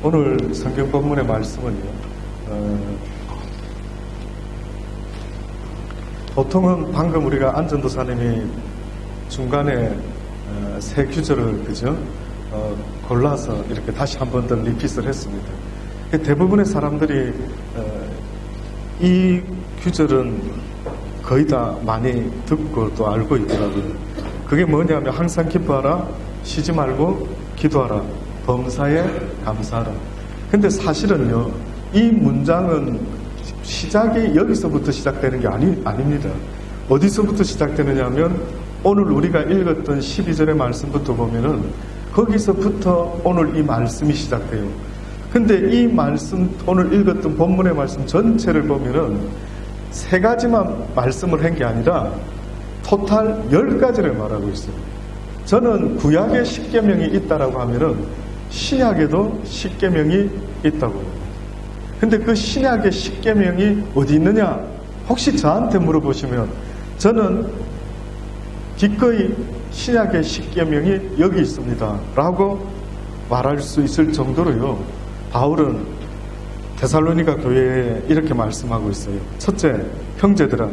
오늘 성경 본문의 말씀은요, 보통은 방금 우리가 안전도사님이 중간에 세 규절을 골라서 이렇게 다시 한 번 더 리핏을 했습니다. 대부분의 사람들이 이 규절은 거의 다 많이 듣고 또 알고 있더라고요. 그게 뭐냐면 항상 기뻐하라, 쉬지 말고 기도하라, 범사에 감사하라. 근데 사실은요, 이 문장은 시작이 여기서부터 시작되는 게 아닙니다. 어디서부터 시작되느냐 하면 오늘 우리가 읽었던 12절의 말씀부터 보면은 거기서부터 오늘 이 말씀이 시작돼요. 근데 이 말씀, 오늘 읽었던 본문의 말씀 전체를 보면은 세 가지만 말씀을 한 게 아니라 토탈 10가지를 말하고 있어요. 저는 구약에 십계명이 있다라고 하면은 신약에도 십계명이 있다고 합니다. 근데 그 신약의 십계명이 어디 있느냐? 혹시 저한테 물어보시면 저는 기꺼이 신약의 십계명이 여기 있습니다 라고 말할 수 있을 정도로요, 바울은 데살로니가 교회에 이렇게 말씀하고 있어요. 첫째, 형제들아,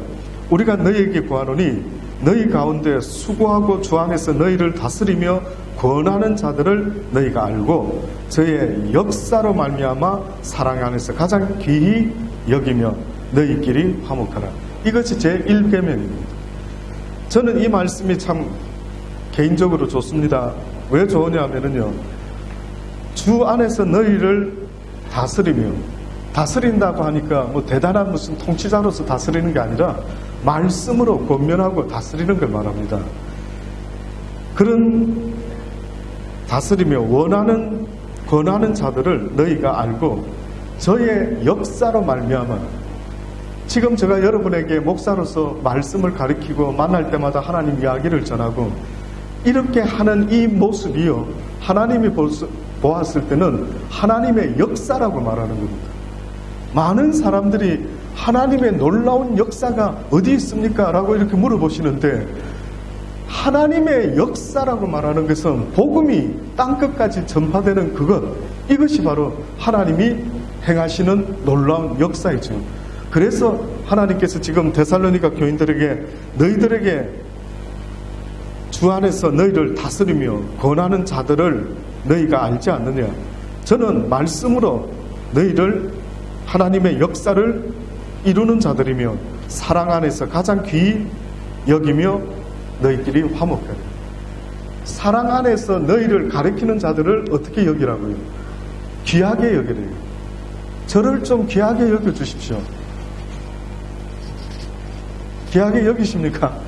우리가 너희에게 구하노니 너희 가운데 수고하고 주 안에서 너희를 다스리며 권하는 자들을 너희가 알고 저의 역사로 말미암아 사랑 안에서 가장 귀히 여기며 너희끼리 화목하라. 이것이 제 1계명입니다. 저는 이 말씀이 참 개인적으로 좋습니다. 왜 좋으냐면요, 주 안에서 너희를 다스리며, 다스린다고 하니까 뭐 대단한 무슨 통치자로서 다스리는 게 아니라 말씀으로 권면하고 다스리는 걸 말합니다. 그런 다스리며 권하는 자들을 너희가 알고 저의 역사로 말미암아, 지금 제가 여러분에게 목사로서 말씀을 가르치고 만날 때마다 하나님 이야기를 전하고 이렇게 하는 이 모습이요, 하나님이 보았을 때는 하나님의 역사라고 말하는 겁니다. 많은 사람들이 하나님의 놀라운 역사가 어디 있습니까? 라고 이렇게 물어보시는데, 하나님의 역사라고 말하는 것은 복음이 땅끝까지 전파되는 그것, 이것이 바로 하나님이 행하시는 놀라운 역사이죠. 그래서 하나님께서 지금 데살로니가 교인들에게 너희들에게 주 안에서 너희를 다스리며 권하는 자들을 너희가 알지 않느냐? 저는 말씀으로 너희를 하나님의 역사를 이루는 자들이며 사랑 안에서 가장 귀히 여기며 너희끼리 화목하라. 사랑 안에서 너희를 가리키는 자들을 어떻게 여기라고요? 귀하게 여기래요. 저를 좀 귀하게 여겨주십시오. 귀하게 여기십니까?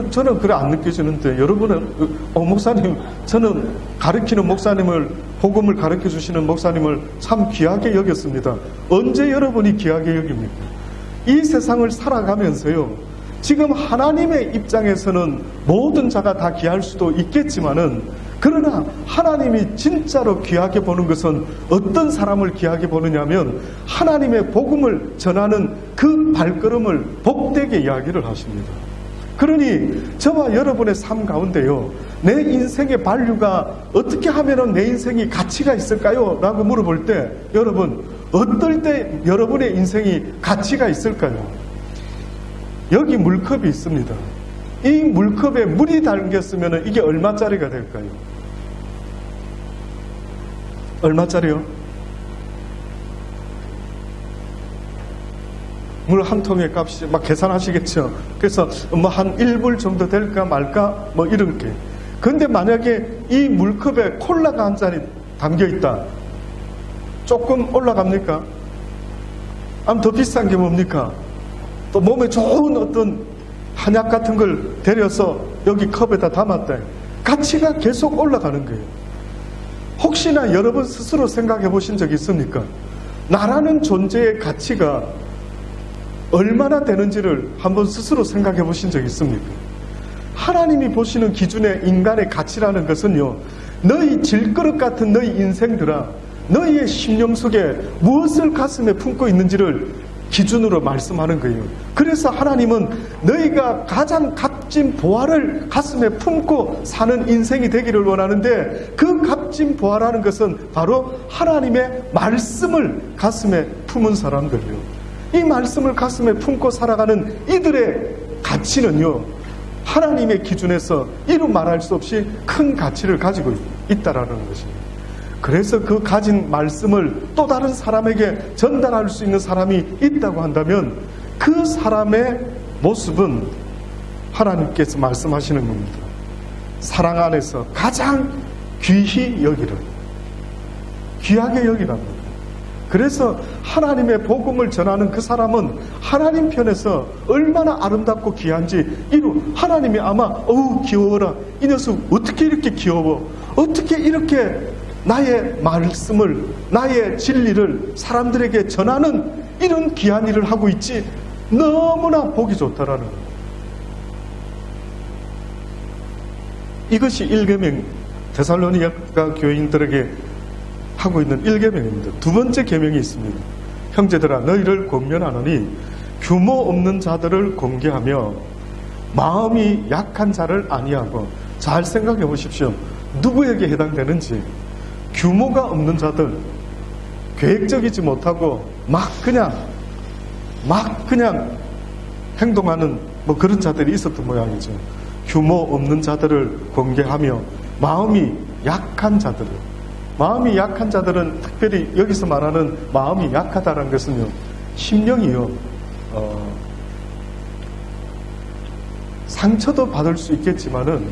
저는 그래 안 느껴지는데, 여러분은, 목사님, 저는 가르치는 목사님을, 복음을 가르쳐 주시는 목사님을 참 귀하게 여겼습니다. 언제 여러분이 귀하게 여깁니까? 이 세상을 살아가면서요, 지금 하나님의 입장에서는 모든 자가 다 귀할 수도 있겠지만은, 그러나 하나님이 진짜로 귀하게 보는 것은 어떤 사람을 귀하게 보느냐면 하나님의 복음을 전하는 그 발걸음을 복되게 이야기를 하십니다. 그러니 저와 여러분의 삶 가운데요, 내 인생의 밸류가 어떻게 하면 내 인생이 가치가 있을까요? 라고 물어볼 때, 여러분, 어떨 때 여러분의 인생이 가치가 있을까요? 여기 물컵이 있습니다. 이 물컵에 물이 담겼으면 이게 얼마짜리가 될까요? 얼마짜리요? 물 한 통의 값이 막 계산하시겠죠. 그래서 뭐 한 1불 정도 될까 말까 뭐 이런 게. 근데 만약에 이 물컵에 콜라가 한 잔이 담겨 있다. 조금 올라갑니까? 아니면 더 비싼 게 뭡니까? 또 몸에 좋은 어떤 한약 같은 걸 데려서 여기 컵에다 담았다. 가치가 계속 올라가는 거예요. 혹시나 여러분 스스로 생각해 보신 적 있습니까? 나라는 존재의 가치가 얼마나 되는지를 한번 스스로 생각해 보신 적 있습니까? 하나님이 보시는 기준의 인간의 가치라는 것은요, 너희 질그릇 같은 너희 인생들아, 너희의 심령 속에 무엇을 가슴에 품고 있는지를 기준으로 말씀하는 거예요. 그래서 하나님은 너희가 가장 값진 보화를 가슴에 품고 사는 인생이 되기를 원하는데, 그 값진 보화라는 것은 바로 하나님의 말씀을 가슴에 품은 사람들이요. 이 말씀을 가슴에 품고 살아가는 이들의 가치는요, 하나님의 기준에서 이루 말할 수 없이 큰 가치를 가지고 있다라는 것입니다. 그래서 그 가진 말씀을 또 다른 사람에게 전달할 수 있는 사람이 있다고 한다면, 그 사람의 모습은 하나님께서 말씀하시는 겁니다. 사랑 안에서 가장 귀히 여기를, 귀하게 여기랍니다. 그래서 하나님의 복음을 전하는 그 사람은 하나님 편에서 얼마나 아름답고 귀한지 이루 하나님이 아마 어우 귀여워라, 이 녀석 어떻게 이렇게 귀여워, 어떻게 이렇게 나의 말씀을, 나의 진리를 사람들에게 전하는 이런 귀한 일을 하고 있지, 너무나 보기 좋다라는 거예요. 이것이 1계명, 데살로니가 교인들에게 하고 있는 1계명입니다. 두 번째 계명이 있습니다. 형제들아, 너희를 권면하노니 규모 없는 자들을 공개하며 마음이 약한 자를 아니하고. 잘 생각해 보십시오. 누구에게 해당되는지. 규모가 없는 자들, 계획적이지 못하고 막 그냥 행동하는 뭐 그런 자들이 있었던 모양이죠. 규모 없는 자들을 공개하며 마음이 약한 자들을. 마음이 약한 자들은 특별히 여기서 말하는 마음이 약하다는 것은요, 심령이요, 상처도 받을 수 있겠지만은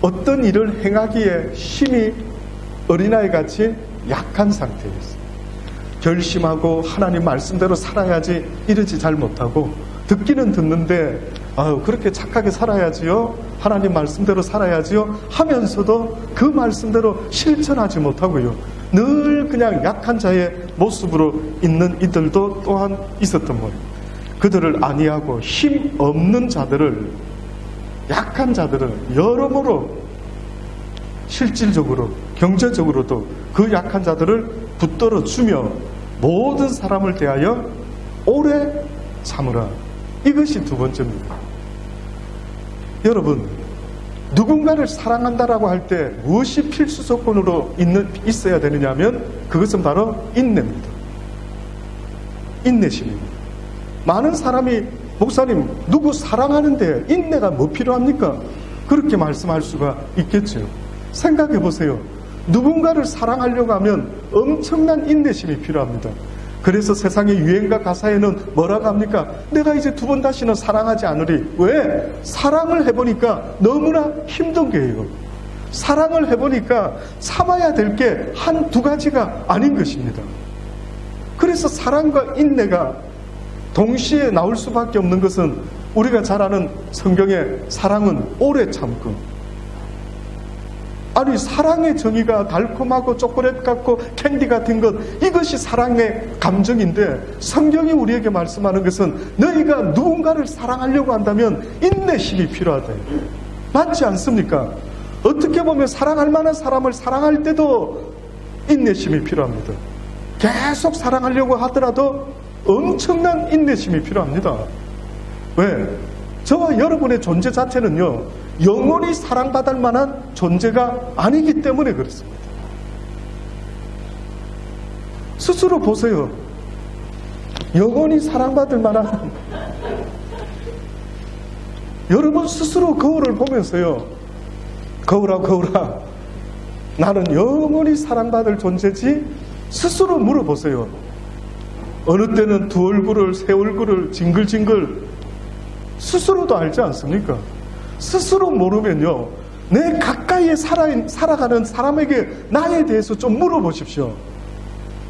어떤 일을 행하기에 힘이 어린아이같이 약한 상태였어요. 결심하고 하나님 말씀대로 살아야지 이러지 잘 못하고, 듣기는 듣는데 그렇게 착하게 살아야지요, 하나님 말씀대로 살아야지요 하면서도 그 말씀대로 실천하지 못하고요, 늘 그냥 약한 자의 모습으로 있는 이들도 또한 있었던 거예요. 그들을 아니하고 힘 없는 자들을, 약한 자들을 여러모로 실질적으로 경제적으로도 그 약한 자들을 붙들어 주며 모든 사람을 대하여 오래 참으라. 이것이 두 번째입니다. 여러분, 누군가를 사랑한다라고 할 때 무엇이 필수 조건으로 있어야 되느냐 하면 그것은 바로 인내입니다. 인내심입니다. 많은 사람이 목사님 누구 사랑하는데 인내가 뭐 필요합니까? 그렇게 말씀할 수가 있겠죠. 생각해 보세요. 누군가를 사랑하려고 하면 엄청난 인내심이 필요합니다. 그래서 세상의 유행가 가사에는 뭐라고 합니까? 내가 이제 두 번 다시는 사랑하지 않으리. 왜? 사랑을 해보니까 너무나 힘든 게예요. 사랑을 해보니까 참아야 될 게 한두 가지가 아닌 것입니다. 그래서 사랑과 인내가 동시에 나올 수밖에 없는 것은 우리가 잘 아는 성경의 사랑은 오래 참고, 아니 사랑의 정의가 달콤하고 초콜릿 같고 캔디 같은 것, 이것이 사랑의 감정인데 성경이 우리에게 말씀하는 것은 너희가 누군가를 사랑하려고 한다면 인내심이 필요하다. 맞지 않습니까? 어떻게 보면 사랑할 만한 사람을 사랑할 때도 인내심이 필요합니다. 계속 사랑하려고 하더라도 엄청난 인내심이 필요합니다. 왜? 저와 여러분의 존재 자체는요, 영원히 사랑받을 만한 존재가 아니기 때문에 그렇습니다. 스스로 보세요. 영원히 사랑받을 만한, 여러분 스스로 거울을 보면서요, 거울아 나는 영원히 사랑받을 존재지? 스스로 물어보세요. 어느 때는 두 얼굴을, 세 얼굴을 징글징글 스스로도 알지 않습니까? 스스로 모르면요, 내 가까이에 살아가는 사람에게 나에 대해서 좀 물어보십시오.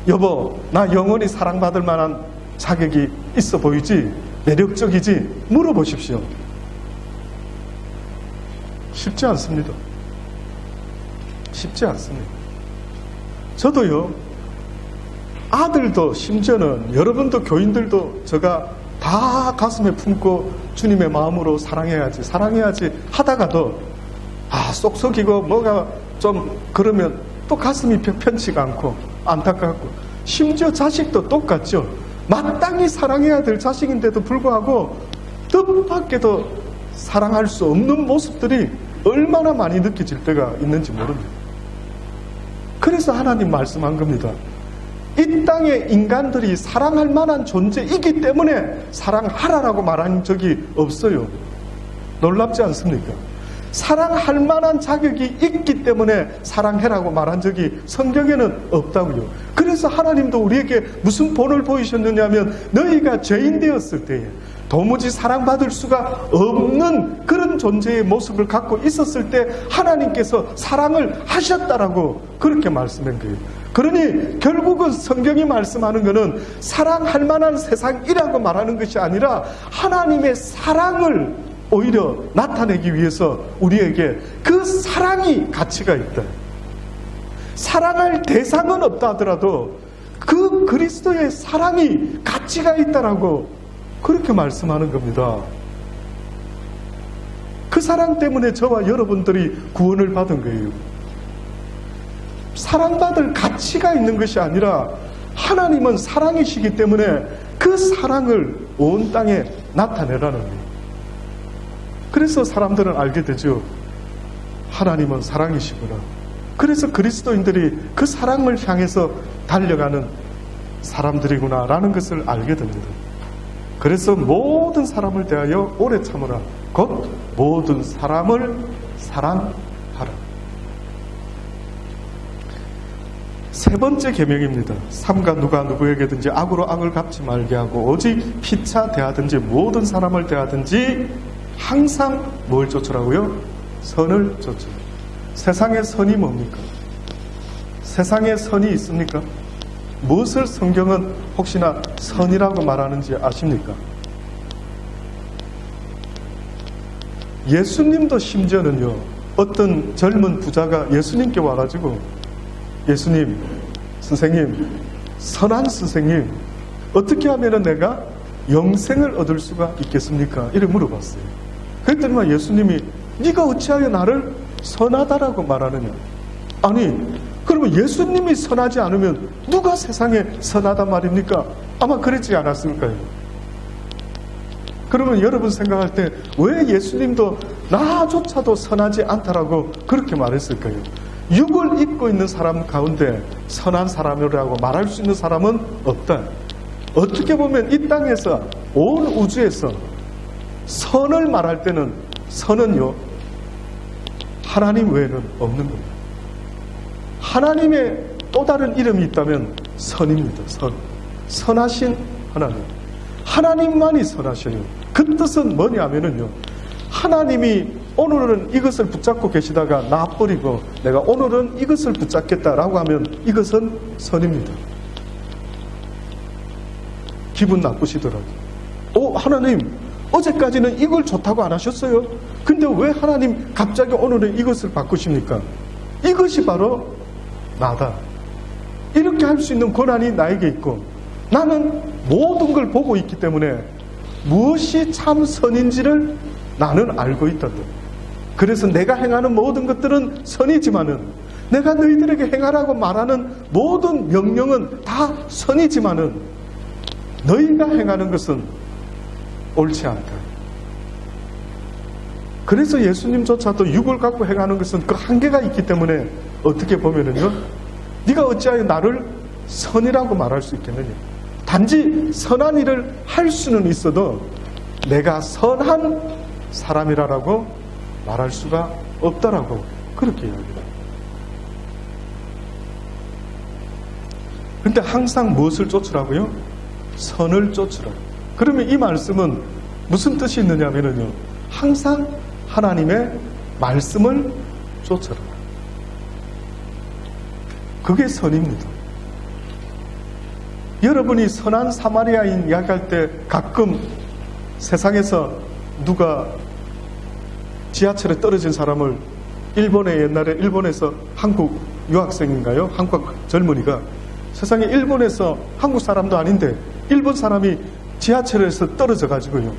여보, 나 영원히 사랑받을 만한 자격이 있어 보이지? 매력적이지? 물어보십시오. 쉽지 않습니다. 쉽지 않습니다. 저도요, 아들도 심지어는 여러분도 교인들도 제가 다 가슴에 품고 주님의 마음으로 사랑해야지 하다가도 쏙 썩이고 뭐가 좀 그러면 또 가슴이 편치가 않고 안타깝고, 심지어 자식도 똑같죠. 마땅히 사랑해야 될 자식인데도 불구하고 뜻밖에도 사랑할 수 없는 모습들이 얼마나 많이 느껴질 때가 있는지 모릅니다. 그래서 하나님 말씀한 겁니다. 이 땅에 인간들이 사랑할 만한 존재이기 때문에 사랑하라라고 말한 적이 없어요. 놀랍지 않습니까? 사랑할 만한 자격이 있기 때문에 사랑해라고 말한 적이 성경에는 없다고요. 그래서 하나님도 우리에게 무슨 본을 보이셨느냐면 너희가 죄인 되었을 때에 도무지 사랑받을 수가 없는 그런 존재의 모습을 갖고 있었을 때 하나님께서 사랑을 하셨다라고 그렇게 말씀한 거예요. 그러니 결국은 성경이 말씀하는 것은 사랑할 만한 세상이라고 말하는 것이 아니라 하나님의 사랑을 오히려 나타내기 위해서 우리에게 그 사랑이 가치가 있다. 사랑할 대상은 없다 하더라도 그 그리스도의 사랑이 가치가 있다라고 그렇게 말씀하는 겁니다. 그 사랑 때문에 저와 여러분들이 구원을 받은 거예요. 사랑받을 가치가 있는 것이 아니라 하나님은 사랑이시기 때문에 그 사랑을 온 땅에 나타내라는 거예요. 그래서 사람들은 알게 되죠. 하나님은 사랑이시구나. 그래서 그리스도인들이 그 사랑을 향해서 달려가는 사람들이구나 라는 것을 알게 됩니다. 그래서 모든 사람을 대하여 오래 참으라. 곧 모든 사람을 사랑하라. 세 번째 계명입니다. 삼가 누가 누구에게든지 악으로 악을 갚지 말게 하고 오직 피차 대하든지 모든 사람을 대하든지 항상 뭘 쫓으라고요? 선을 쫓으라. 세상의 선이 뭡니까? 세상에 선이 있습니까? 무엇을 성경은 혹시나 선이라고 말하는지 아십니까? 예수님도 심지어는요, 어떤 젊은 부자가 예수님께 와가지고 예수님, 선생님, 선한 선생님, 어떻게 하면 내가 영생을 얻을 수가 있겠습니까? 이렇게 물어봤어요. 그랬더니 예수님이 네가 어찌하여 나를 선하다라고 말하느냐? 아니, 그러면 예수님이 선하지 않으면 누가 세상에 선하단 말입니까? 아마 그랬지 않았을까요? 그러면 여러분 생각할 때 왜 예수님도 나조차도 선하지 않다라고 그렇게 말했을까요? 육을 입고 있는 사람 가운데 선한 사람이라고 말할 수 있는 사람은 없다. 어떻게 보면 이 땅에서 온 우주에서 선을 말할 때는 선은요, 하나님 외에는 없는 겁니다. 하나님의 또 다른 이름이 있다면 선입니다. 선. 선하신 하나님. 하나님만이 선하셔요. 그 뜻은 뭐냐면요, 하나님이 오늘은 이것을 붙잡고 계시다가 놔버리고 내가 오늘은 이것을 붙잡겠다라고 하면 이것은 선입니다. 기분 나쁘시더라고요. 하나님, 어제까지는 이걸 좋다고 안 하셨어요? 근데 왜 하나님 갑자기 오늘은 이것을 바꾸십니까? 이것이 바로 나다. 이렇게 할 수 있는 권한이 나에게 있고 나는 모든 걸 보고 있기 때문에 무엇이 참 선인지를 나는 알고 있다. 그래서 내가 행하는 모든 것들은 선이지만은 내가 너희들에게 행하라고 말하는 모든 명령은 다 선이지만은 너희가 행하는 것은 옳지 않다. 그래서 예수님조차도 육을 갖고 행하는 것은 그 한계가 있기 때문에 어떻게 보면은요, 네가 어찌하여 나를 선이라고 말할 수 있겠느냐? 단지 선한 일을 할 수는 있어도 내가 선한 사람이라고 말할 수가 없다라고 그렇게 이야기합니다. 근데 항상 무엇을 쫓으라고요? 선을 쫓으라. 그러면 이 말씀은 무슨 뜻이 있느냐면요, 항상 하나님의 말씀을 쫓아라. 그게 선입니다. 여러분이 선한 사마리아인 이야기할 때 가끔 세상에서 누가 지하철에 떨어진 사람을 일본에 옛날에 일본에서 한국 유학생인가요? 한국 젊은이가 세상에 일본에서 한국 사람도 아닌데 일본 사람이 지하철에서 떨어져 가지고요,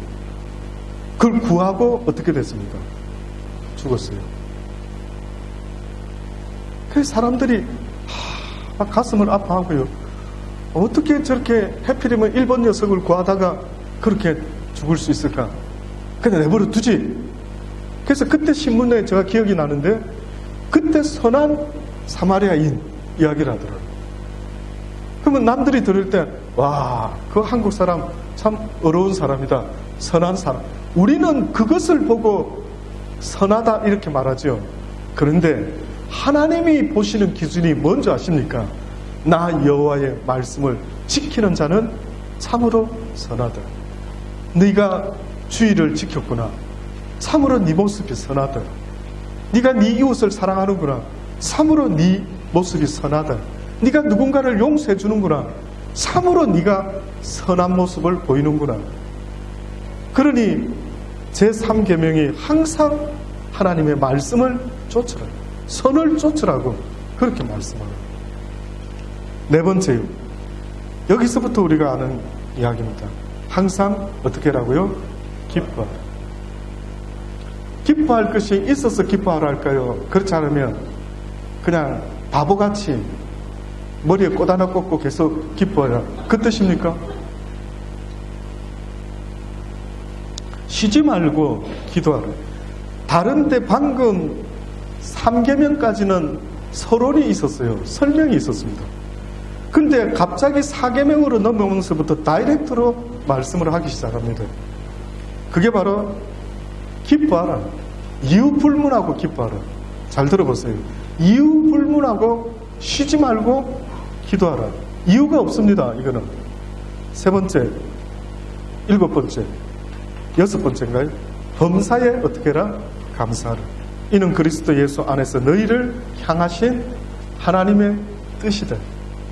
그걸 구하고 어떻게 됐습니까? 죽었어요. 그래서 사람들이 막 가슴을 아파하고요, 어떻게 저렇게 해필이면 일본 녀석을 구하다가 그렇게 죽을 수 있을까? 그냥 내버려 두지. 그래서 그때 신문에 제가 기억이 나는데 그때 선한 사마리아인 이야기를 하더라고요. 그러면 남들이 들을 때 와, 그 한국 사람 참 어려운 사람이다. 선한 사람. 우리는 그것을 보고 선하다 이렇게 말하죠. 그런데 하나님이 보시는 기준이 뭔지 아십니까? 나 여호와의 말씀을 지키는 자는 참으로 선하다. 네가 주의를 지켰구나. 참으로 네 모습이 선하다. 네가 네 이웃을 사랑하는구나. 참으로 네 모습이 선하다. 네가 누군가를 용서해 주는구나. 참으로 네가 선한 모습을 보이는구나. 그러니 제3계명이 항상 하나님의 말씀을 쫓으라. 선을 쫓으라고 그렇게 말씀합니다. 네 번째요. 여기서부터 우리가 아는 이야기입니다. 항상 어떻게 하라고요? 기뻐하라. 기뻐할 것이 있어서 기뻐하라 할까요? 그렇지 않으면 그냥 바보같이 머리에 꽃 하나 꽂고 계속 기뻐하라. 그 뜻입니까? 쉬지 말고 기도하라. 다른데 방금 3계명까지는 서론이 있었어요. 설명이 있었습니다. 근데 갑자기 4계명으로 넘어오면서부터 다이렉트로 말씀을 하기 시작합니다. 그게 바로 기뻐하라. 이유 불문하고 기뻐하라. 잘 들어보세요. 이유 불문하고 쉬지 말고 기도하라. 이유가 없습니다. 이거는. 세 번째, 일곱 번째, 여섯 번째인가요? 범사에 어떻게 해라? 감사하라. 이는 그리스도 예수 안에서 너희를 향하신 하나님의 뜻이다.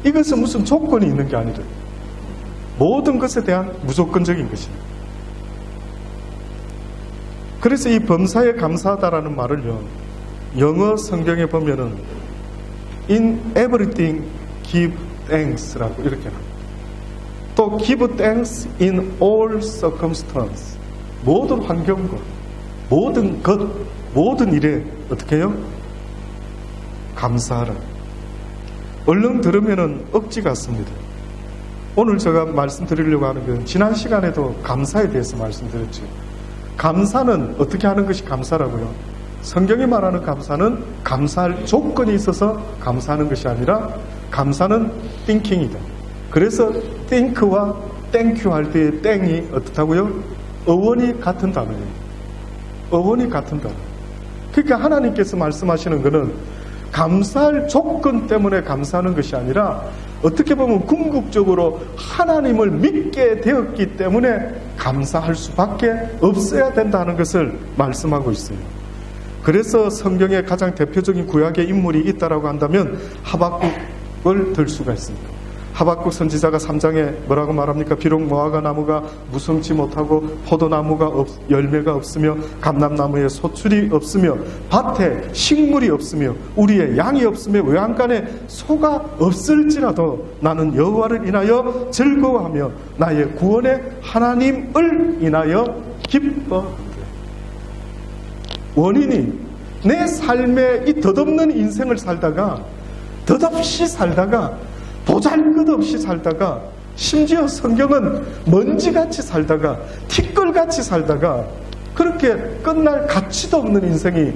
이것은 무슨 조건이 있는 게 아니라 모든 것에 대한 무조건적인 것입니다. 그래서 이 범사에 감사하다라는 말을요, 영어 성경에 보면은 in everything give thanks라고 이렇게 합니다. 또 give thanks in all circumstance. 모든 환경과 모든 것, 모든 일에 어떻게 해요? 감사하라. 얼른 들으면은 억지 같습니다. 오늘 제가 말씀드리려고 하는 건 지난 시간에도 감사에 대해서 말씀드렸죠. 감사는 어떻게 하는 것이 감사라고요? 성경이 말하는 감사는 감사할 조건이 있어서 감사하는 것이 아니라 감사는 thinking이다. 그래서 think와 thank you 할 때의 땡이 어떻다고요? 어원이 같은 단어예요. 어원이 같은 단어. 그러니까 하나님께서 말씀하시는 것은 감사할 조건 때문에 감사하는 것이 아니라 어떻게 보면 궁극적으로 하나님을 믿게 되었기 때문에 감사할 수밖에 없어야 된다는 것을 말씀하고 있어요. 그래서 성경에 가장 대표적인 구약의 인물이 있다라고 한다면 하박국을 들 수가 있습니다. 하박국 선지자가 3장에 뭐라고 말합니까? 비록 무화과 나무가 무성치 못하고 포도나무가 열매가 없으며 감람나무에 소출이 없으며 밭에 식물이 없으며 우리의 양이 없으며 외양간에 소가 없을지라도 나는 여호와를 인하여 즐거워하며 나의 구원의 하나님을 인하여 기뻐하리라. 원인이 내 삶에 이 덧없는 인생을 살다가 덧없이 살다가 보잘것없이 살다가 심지어 성경은 먼지같이 살다가 티끌같이 살다가 그렇게 끝날 가치도 없는 인생이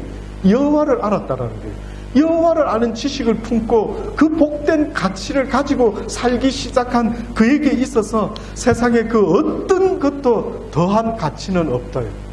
여호와를 알았다라는 거예요. 여호와를 아는 지식을 품고 그 복된 가치를 가지고 살기 시작한 그에게 있어서 세상에 그 어떤 것도 더한 가치는 없다요.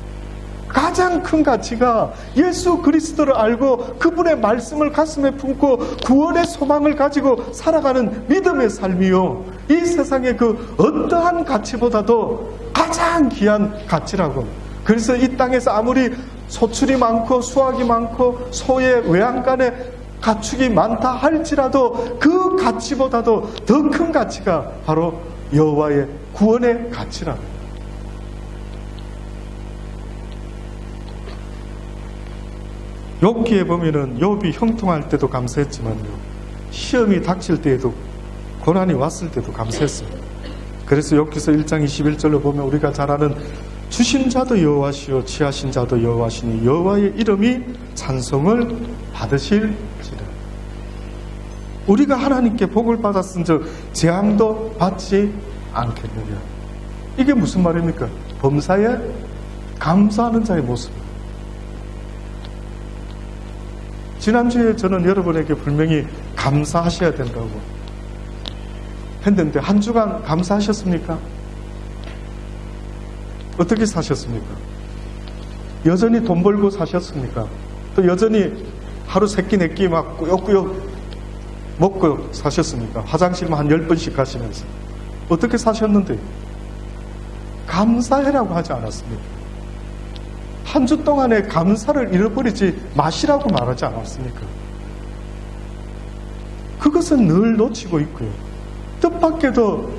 가장 큰 가치가 예수 그리스도를 알고 그분의 말씀을 가슴에 품고 구원의 소망을 가지고 살아가는 믿음의 삶이요, 이 세상의 그 어떠한 가치보다도 가장 귀한 가치라고. 그래서 이 땅에서 아무리 소출이 많고 수확이 많고 소의 외양간에 가축이 많다 할지라도 그 가치보다도 더 큰 가치가 바로 여호와의 구원의 가치라고. 욥기에 보면은 욥이 형통할 때도 감사했지만요, 시험이 닥칠 때에도, 고난이 왔을 때도 감사했습니다. 그래서 욥기서 1장 21절로 보면 우리가 잘 아는 주신 자도 여호와시요 취하신 자도 여호와시니 여호와의 이름이 찬송을 받으실지라. 우리가 하나님께 복을 받았은즉 재앙도 받지 않겠느냐. 이게 무슨 말입니까? 범사에 감사하는 자의 모습. 지난주에 저는 여러분에게 분명히 감사하셔야 된다고 했는데 한 주간 감사하셨습니까? 어떻게 사셨습니까? 여전히 돈 벌고 사셨습니까? 또 여전히 하루 세끼 네끼 막 꾸역꾸역 먹고 사셨습니까? 화장실만 한 10번씩 가시면서 어떻게 사셨는데? 감사해라고 하지 않았습니까? 한 주 동안에 감사를 잃어버리지 마시라고 말하지 않았습니까? 그것은 늘 놓치고 있고요. 뜻밖에도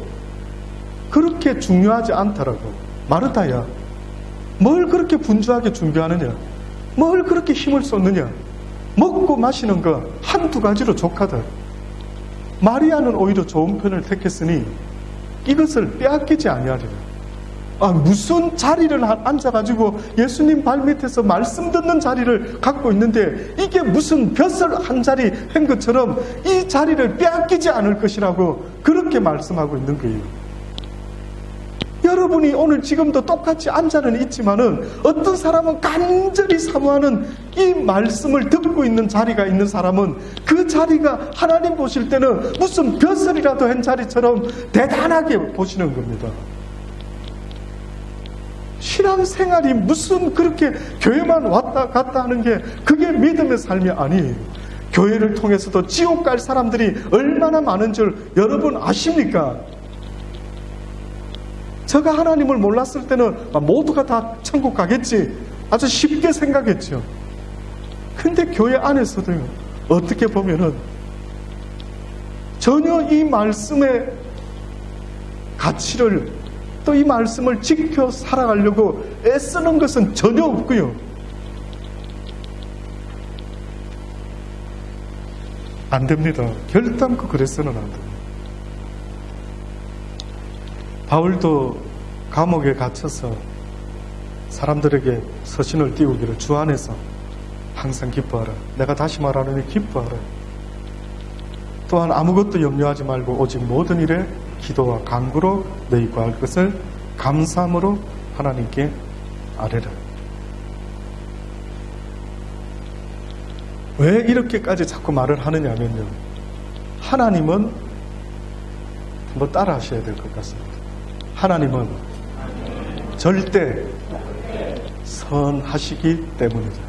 그렇게 중요하지 않더라고. 마르다야, 뭘 그렇게 분주하게 준비하느냐? 뭘 그렇게 힘을 쏟느냐? 먹고 마시는 거 한두 가지로 족하다. 마리아는 오히려 좋은 편을 택했으니 이것을 빼앗기지 아니하리라. 무슨 자리를 앉아가지고 예수님 발밑에서 말씀 듣는 자리를 갖고 있는데 이게 무슨 벼슬 한 자리 한 것처럼 이 자리를 빼앗기지 않을 것이라고 그렇게 말씀하고 있는 거예요. 여러분이 오늘 지금도 똑같이 앉아는 있지만은 어떤 사람은 간절히 사모하는 이 말씀을 듣고 있는 자리가 있는 사람은 그 자리가 하나님 보실 때는 무슨 벼슬이라도 한 자리처럼 대단하게 보시는 겁니다. 신앙생활이 무슨 그렇게 교회만 왔다 갔다 하는 게 그게 믿음의 삶이 아니에요. 교회를 통해서도 지옥 갈 사람들이 얼마나 많은 줄 여러분 아십니까? 제가 하나님을 몰랐을 때는 모두가 다 천국 가겠지 아주 쉽게 생각했죠. 근데 교회 안에서도요, 어떻게 보면은 전혀 이 말씀의 가치를 또 이 말씀을 지켜 살아가려고 애쓰는 것은 전혀 없고요. 안 됩니다. 결단코 그래서는 안 됩니다. 바울도 감옥에 갇혀서 사람들에게 서신을 띄우기를 주 안에서 항상 기뻐하라. 내가 다시 말하노니 기뻐하라. 또한 아무것도 염려하지 말고 오직 모든 일에 기도와 간구로 너희 구할 것을 감사함으로 하나님께 아뢰라. 왜 이렇게까지 자꾸 말을 하느냐면요, 하나님은 한번 따라 하셔야 될 것 같습니다. 하나님은 절대 선하시기 때문이다.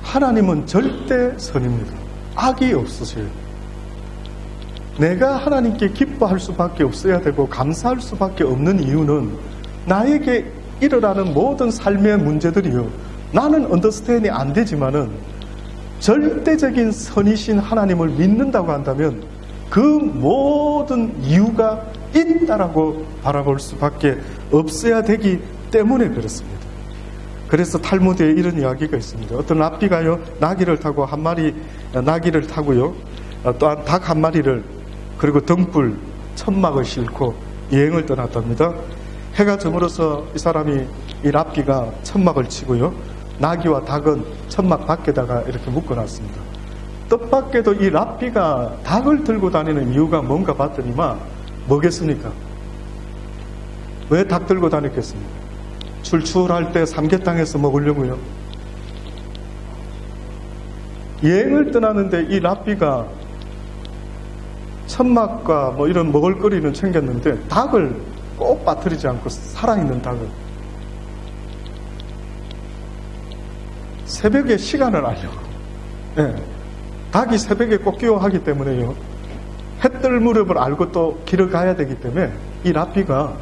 하나님은 절대 선입니다. 악이 없으세요. 내가 하나님께 기뻐할 수밖에 없어야 되고 감사할 수밖에 없는 이유는 나에게 일어나는 모든 삶의 문제들이요, 나는 언더스탠이 안 되지만은 절대적인 선이신 하나님을 믿는다고 한다면 그 모든 이유가 있다라고 바라볼 수밖에 없어야 되기 때문에 그렇습니다. 그래서 탈무드에 이런 이야기가 있습니다. 어떤 랍비가요, 나귀를 타고 한 마리 나귀를 타고요, 또한 닭 한 마리를 그리고 등불 천막을 싣고 여행을 떠났답니다. 해가 저물어서 이 사람이, 이 랍비가 천막을 치고요, 나귀와 닭은 천막 밖에다가 이렇게 묶어놨습니다. 뜻밖에도 이 랍비가 닭을 들고 다니는 이유가 뭔가 봤더니만 뭐겠습니까? 왜 닭 들고 다녔겠습니까? 출출할 때 삼계탕에서 먹으려고요. 여행을 떠나는데 이 랍비가 천막과 뭐 이런 먹을거리는 챙겼는데 닭을 꼭 빠뜨리지 않고 살아있는 닭을, 새벽에 시간을 알려고, 닭이 새벽에 꼭 기어하기 때문에요, 해뜰 무렵을 알고 또 길을 가야 되기 때문에 이 랍비가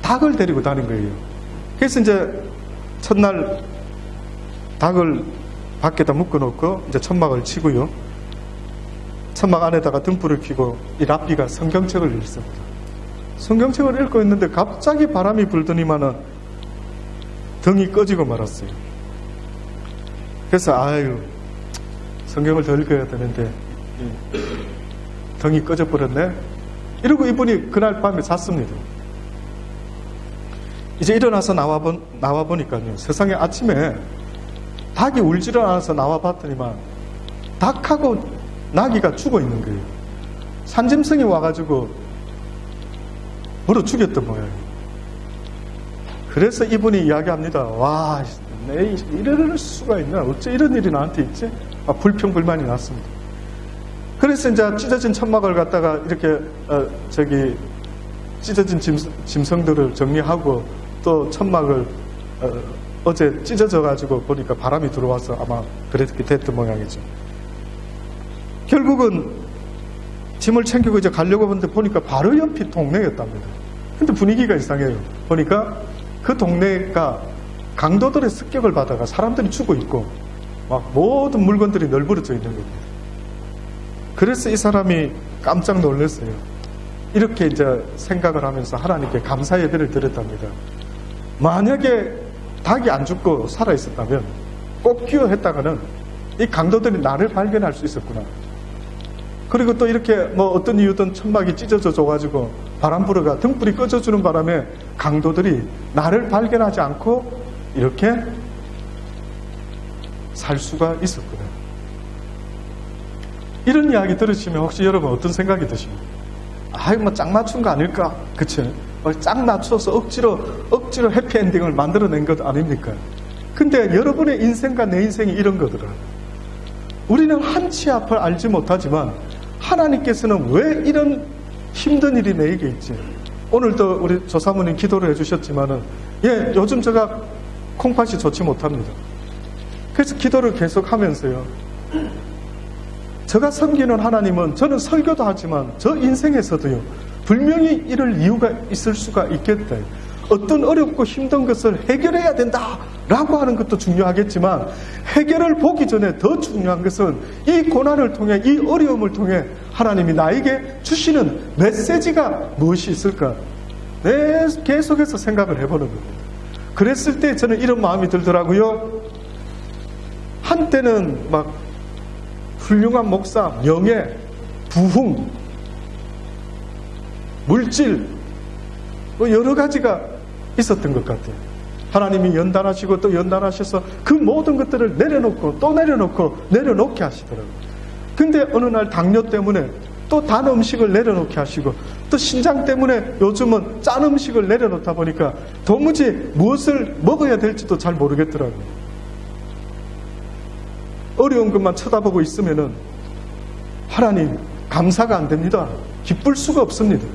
닭을 데리고 다닌 거예요. 그래서 이제 첫날 닭을 밖에다 묶어놓고 이제 천막을 치고요, 천막 안에다가 등불을 켜고 이 랍비가 성경책을 읽습니다. 성경책을 읽고 있는데 갑자기 바람이 불더니만은 등이 꺼지고 말았어요. 그래서 성경을 더 읽어야 되는데 등이 꺼져버렸네 이러고 이분이 그날 밤에 잤습니다. 이제 일어나서 나와보니까요, 세상에 아침에 닭이 울지를 않아서 나와봤더니만 닭하고 나귀가 죽어 있는 거예요. 산짐승이 와가지고 물어 죽였던 모양이에요. 그래서 이분이 이야기합니다. 와, 내 이럴 수가 있나? 어째 이런 일이 나한테 있지? 불평불만이 났습니다. 그래서 이제 찢어진 천막을 갖다가 이렇게 찢어진 짐승들을 정리하고 또 천막을 어제 찢어져 가지고 보니까 바람이 들어와서 아마 그렇게 됐던 모양이죠. 결국은 짐을 챙기고 이제 가려고 하는데 보니까 바로 옆이 동네였답니다. 근데 분위기가 이상해요. 보니까 그 동네가 강도들의 습격을 받아가 사람들이 죽어 있고 막 모든 물건들이 널브러져 있는 겁니다. 그래서 이 사람이 깜짝 놀랐어요. 이렇게 이제 생각을 하면서 하나님께 감사 예배를 드렸답니다. 만약에 닭이 안 죽고 살아 있었다면, 꼭 기어했다가는 이 강도들이 나를 발견할 수 있었구나. 그리고 또 이렇게 어떤 이유든 천막이 찢어져 줘가지고 바람 불어가 등불이 꺼져주는 바람에 강도들이 나를 발견하지 않고 이렇게 살 수가 있었구나. 이런 이야기 들으시면 혹시 여러분 어떤 생각이 드십니까? 짝 맞춘 거 아닐까? 그치? 짝 맞춰서 억지로 해피엔딩을 만들어낸 것 아닙니까? 근데 여러분의 인생과 내 인생이 이런 거더라. 우리는 한치 앞을 알지 못하지만 하나님께서는 왜 이런 힘든 일이 내게 있지? 오늘도 우리 조사모님 기도를 해주셨지만은, 요즘 제가 콩팥이 좋지 못합니다. 그래서 기도를 계속 하면서요. 제가 섬기는 하나님은, 저는 설교도 하지만 저 인생에서도요, 분명히 이럴 이유가 있을 수가 있겠다. 어떤 어렵고 힘든 것을 해결해야 된다 라고 하는 것도 중요하겠지만, 해결을 보기 전에 더 중요한 것은 이 고난을 통해, 이 어려움을 통해 하나님이 나에게 주시는 메시지가 무엇이 있을까? 계속해서 생각을 해보는 겁니다. 그랬을 때 저는 이런 마음이 들더라고요. 한때는 막 훌륭한 목사, 명예, 부흥, 물질, 여러 가지가 있었던 것 같아요. 하나님이 연단하시고 또 연단하셔서 그 모든 것들을 내려놓고 또 내려놓게 하시더라고요. 근데 어느 날 당뇨 때문에 또 단 음식을 내려놓게 하시고, 또 신장 때문에 요즘은 짠 음식을 내려놓다 보니까 도무지 무엇을 먹어야 될지도 잘 모르겠더라고요. 어려운 것만 쳐다보고 있으면은 하나님 감사가 안 됩니다. 기쁠 수가 없습니다.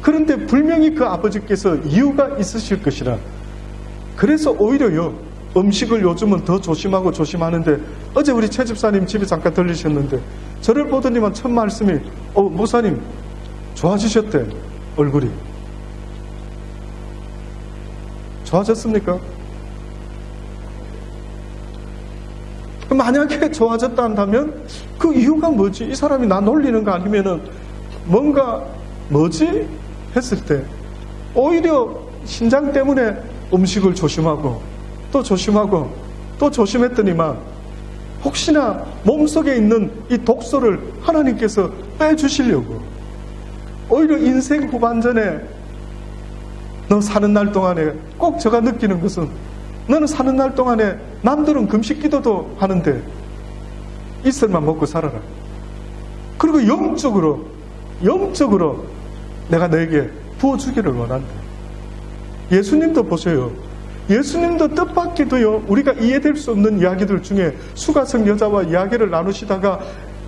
그런데 분명히 그 아버지께서 이유가 있으실 것이라. 그래서 오히려요, 음식을 요즘은 더 조심하는데, 어제 우리 최 집사님 집에 잠깐 들리셨는데 저를 보더니만 첫 말씀이, 목사님 좋아지셨대. 얼굴이 좋아졌습니까? 만약에 좋아졌다 한다면 그 이유가 뭐지? 이 사람이 나 놀리는 거 아니면은 뭔가 뭐지? 했을 때 오히려 신장 때문에 음식을 조심하고 또 조심했더니만 혹시나 몸속에 있는 이 독소를 하나님께서 빼주시려고, 오히려 인생 후반전에 너 사는 날 동안에 꼭 제가 느끼는 것은, 너는 사는 날 동안에 남들은 금식 기도도 하는데 이슬만 먹고 살아라. 그리고 영적으로 내가 너에게 부어주기를 원한다. 예수님도 보세요. 예수님도 뜻밖에도요, 우리가 이해될 수 없는 이야기들 중에 수가성 여자와 이야기를 나누시다가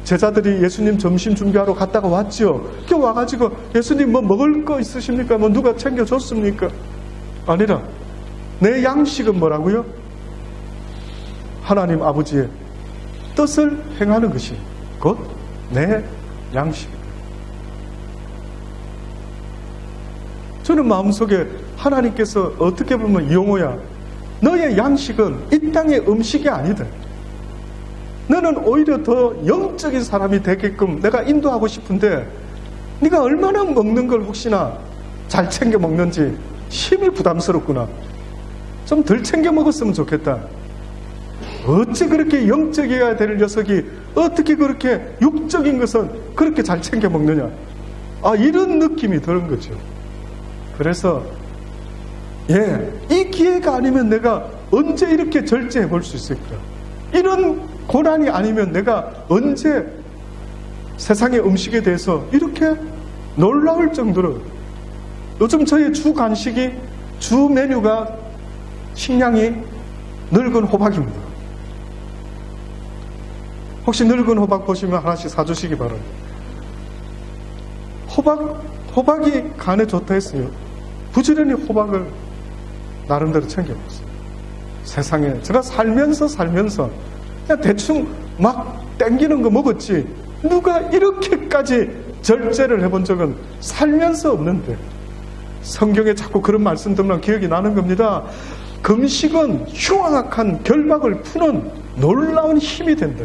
제자들이 예수님 점심 준비하러 갔다가 왔죠. 그 와가지고 예수님 뭐 먹을 거 있으십니까? 뭐 누가 챙겨줬습니까? 아니라 내 양식은 뭐라고요? 하나님 아버지의 뜻을 행하는 것이 곧 내 양식이다. 저는 마음속에 하나님께서 어떻게 보면 용호야, 너의 양식은 이 땅의 음식이 아니다. 너는 오히려 더 영적인 사람이 되게끔 내가 인도하고 싶은데, 네가 얼마나 먹는 걸 혹시나 잘 챙겨 먹는지 심히 부담스럽구나. 좀 덜 챙겨 먹었으면 좋겠다. 어찌 그렇게 영적이어야 될 녀석이 어떻게 그렇게 육적인 것은 그렇게 잘 챙겨 먹느냐. 이런 느낌이 드는 거죠. 그래서 이 기회가 아니면 내가 언제 이렇게 절제해 볼 수 있을까? 이런 고난이 아니면 내가 언제 세상의 음식에 대해서 이렇게 놀라울 정도로, 요즘 저의 주 간식이, 주 메뉴가 식량이 늙은 호박입니다. 혹시 늙은 호박 보시면 하나씩 사주시기 바랍니다. 호박이 간에 좋다 했어요. 부지런히 호박을 나름대로 챙겨 먹었어요. 세상에 제가 살면서 그냥 대충 막 땡기는 거 먹었지 누가 이렇게까지 절제를 해본 적은 살면서 없는데 성경에 자꾸 그런 말씀 들으면 기억이 나는 겁니다. 금식은 흉악한 결박을 푸는 놀라운 힘이 된다.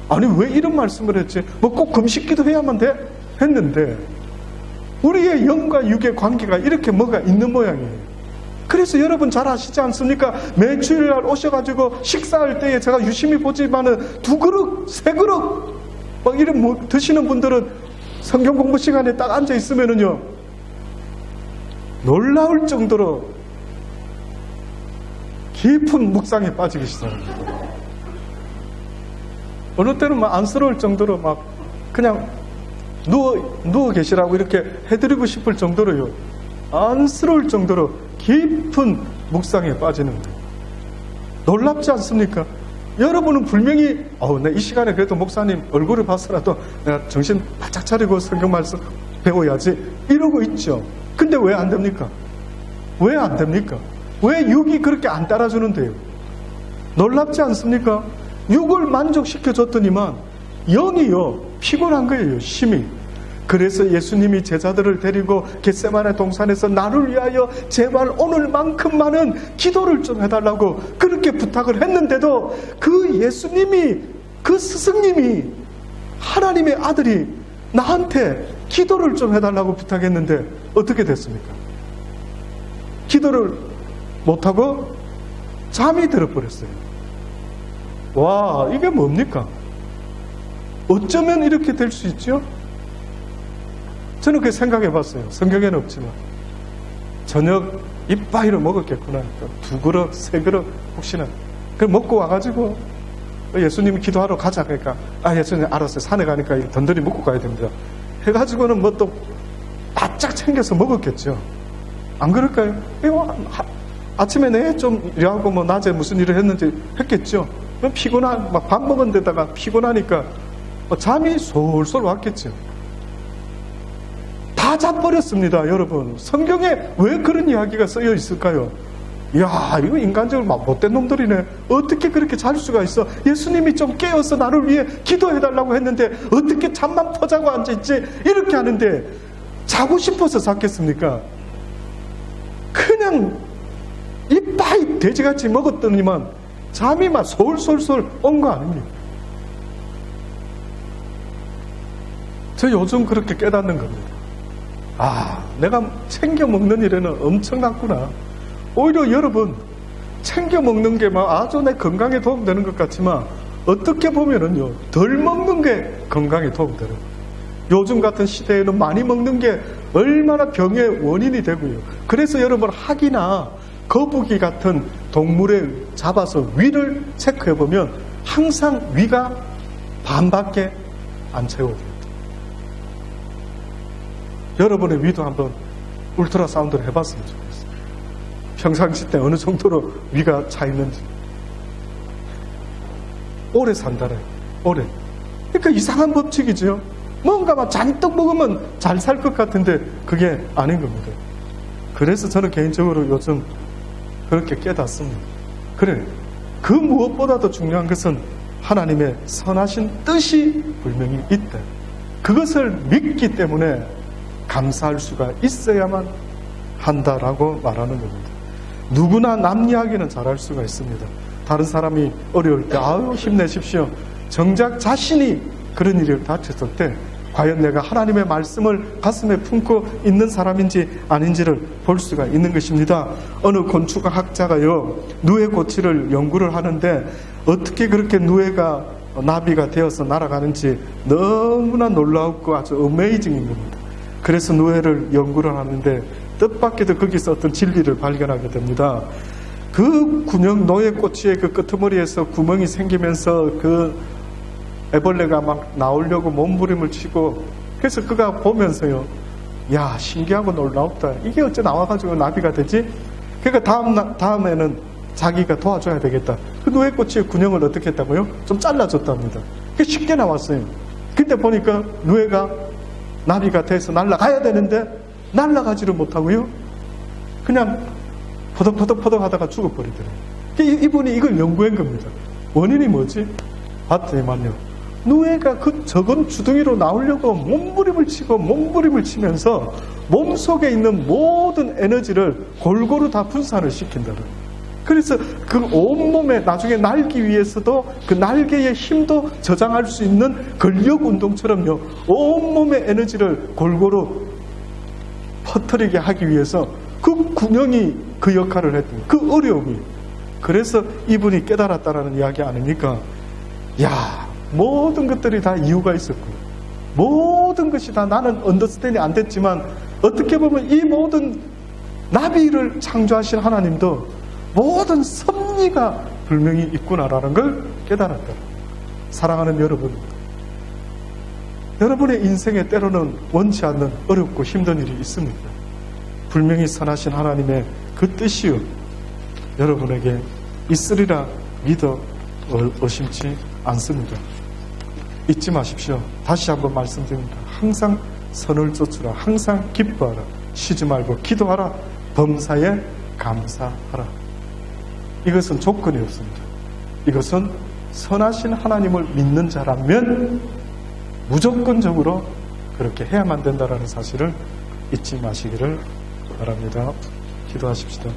아니 왜 이런 말씀을 했지? 뭐 꼭 금식기도 해야만 돼? 했는데 우리의 영과 육의 관계가 이렇게 뭐가 있는 모양이에요. 그래서 여러분 잘 아시지 않습니까? 매 주일날 오셔가지고 식사할 때에 제가 유심히 보지만은 2그릇, 3그릇 막 이런 드시는 분들은 성경 공부 시간에 딱 앉아 있으면은요 놀라울 정도로 깊은 묵상에 빠지기 시작합니다. 어느 때는 막 안쓰러울 정도로 막 그냥 누워 계시라고 이렇게 해드리고 싶을 정도로요. 안쓰러울 정도로 깊은 묵상에 빠지는 거예요. 놀랍지 않습니까? 여러분은 분명히 내 이 시간에 그래도 목사님 얼굴을 봐서라도 내가 정신 바짝 차리고 성경 말씀 배워야지 이러고 있죠. 근데 왜 안 됩니까? 왜 안 됩니까? 왜 육이 그렇게 안 따라주는데요? 놀랍지 않습니까? 육을 만족시켜줬더니만 영이요 피곤한 거예요. 심히. 그래서 예수님이 제자들을 데리고 겟세마네 동산에서 나를 위하여 제발 오늘만큼만은 기도를 좀 해달라고 그렇게 부탁을 했는데도 그 예수님이 그 스승님이 하나님의 아들이 나한테 기도를 좀 해달라고 부탁했는데 어떻게 됐습니까? 기도를 못하고 잠이 들어버렸어요. 와, 이게 뭡니까? 어쩌면 이렇게 될 수 있죠? 저는 그렇게 생각해 봤어요. 성경에는 없지만 저녁 이빠이로 먹었겠구나. 2그릇, 3그릇 혹시나 그걸 먹고 와가지고 예수님이 기도하러 가자. 그러니까 예수님 알았어요. 산에 가니까 던더리 먹고 가야 됩니다. 해가지고는 뭐 또 바짝 챙겨서 먹었겠죠. 안 그럴까요? 아침에 내 좀 일하고 뭐 낮에 무슨 일을 했는지 했겠죠. 막 밥 먹은 데다가 피곤하니까 잠이 솔솔 왔겠죠. 다 자버렸습니다. 여러분 성경에 왜 그런 이야기가 쓰여 있을까요? 이야 이거 인간적으로 막 못된 놈들이네. 어떻게 그렇게 잘 수가 있어? 예수님이 좀 깨어서 나를 위해 기도해달라고 했는데 어떻게 잠만 퍼자고 앉아있지? 이렇게 하는데 자고 싶어서 잤겠습니까? 그냥 이빠이 돼지같이 먹었더니만 잠이 막 솔솔솔 온 거 아닙니까? 저 요즘 그렇게 깨닫는 겁니다. 내가 챙겨 먹는 일에는 엄청났구나. 오히려 여러분 챙겨 먹는 게 막 아주 내 건강에 도움되는 것 같지만 어떻게 보면은요 덜 먹는 게 건강에 도움되는 거예요. 요즘 같은 시대에는 많이 먹는 게 얼마나 병의 원인이 되고요. 그래서 여러분 학이나 거북이 같은 동물에 잡아서 위를 체크해보면 항상 위가 반밖에 안 채워져요. 여러분의 위도 한번 울트라사운드를 해봤으면 좋겠어요. 평상시 때 어느 정도로 위가 차 있는지. 오래 산다래. 오래. 그러니까 이상한 법칙이죠. 뭔가 막 잔뜩 먹으면 잘 살 것 같은데 그게 아닌 겁니다. 그래서 저는 개인적으로 요즘 그렇게 깨닫습니다. 그래, 그 무엇보다도 중요한 것은 하나님의 선하신 뜻이 분명히 있다. 그것을 믿기 때문에 감사할 수가 있어야만 한다라고 말하는 겁니다. 누구나 남 이야기는 잘할 수가 있습니다. 다른 사람이 어려울 때 힘내십시오. 정작 자신이 그런 일을 다쳤을 때 과연 내가 하나님의 말씀을 가슴에 품고 있는 사람인지 아닌지를 볼 수가 있는 것입니다. 어느 건축학자가요 누에 고치를 연구를 하는데 어떻게 그렇게 누에가 나비가 되어서 날아가는지 너무나 놀라웠고 아주 어메이징인 겁니다. 그래서 누에를 연구를 하는데 뜻밖에도 거기서 어떤 진리를 발견하게 됩니다. 그 군형 노예꼬치의 그 끄트머리에서 구멍이 생기면서 그 애벌레가 막 나오려고 몸부림을 치고, 그래서 그가 보면서요, 야, 신기하고 놀랍다. 이게 어째 나와가지고 나비가 되지? 그러니까 다음에는 자기가 도와줘야 되겠다. 그 누에꽃의 군형을 어떻게 했다고요? 좀 잘라줬답니다. 그게 쉽게 나왔어요. 그때 보니까 누에가 나비가 돼서 날아가야 되는데 날아가지를 못하고요. 그냥 포덕포덕 하다가 죽어버리더래요. 이분이 이걸 연구한 겁니다. 원인이 뭐지? 봤더니만요. 누에가 그 적은 주둥이로 나오려고 몸부림을 치면서 몸속에 있는 모든 에너지를 골고루 다 분산을 시킨다는. 그래서 그 온몸에 나중에 날기 위해서도 그 날개의 힘도 저장할 수 있는 근력 운동처럼요. 온몸의 에너지를 골고루 퍼뜨리게 하기 위해서 그 군형이 그 역할을 했던 그 어려움이. 그래서 이분이 깨달았다라는 이야기 아닙니까? 야, 모든 것들이 다 이유가 있었고 모든 것이 다 나는 언더스탠딩이 안 됐지만 어떻게 보면 이 모든 나비를 창조하신 하나님도 모든 섭리가 분명히 있구나라는 걸 깨달았다. 사랑하는 여러분, 여러분의 인생에 때로는 원치 않는 어렵고 힘든 일이 있습니다. 분명히 선하신 하나님의 그 뜻이요 여러분에게 있으리라 믿어 의심치 않습니다. 잊지 마십시오. 다시 한번 말씀드립니다. 항상 선을 쫓으라. 항상 기뻐하라. 쉬지 말고 기도하라. 범사에 감사하라. 이것은 조건이 없습니다. 이것은 선하신 하나님을 믿는 자라면 무조건적으로 그렇게 해야만 된다는 사실을 잊지 마시기를 바랍니다. 기도하십시다.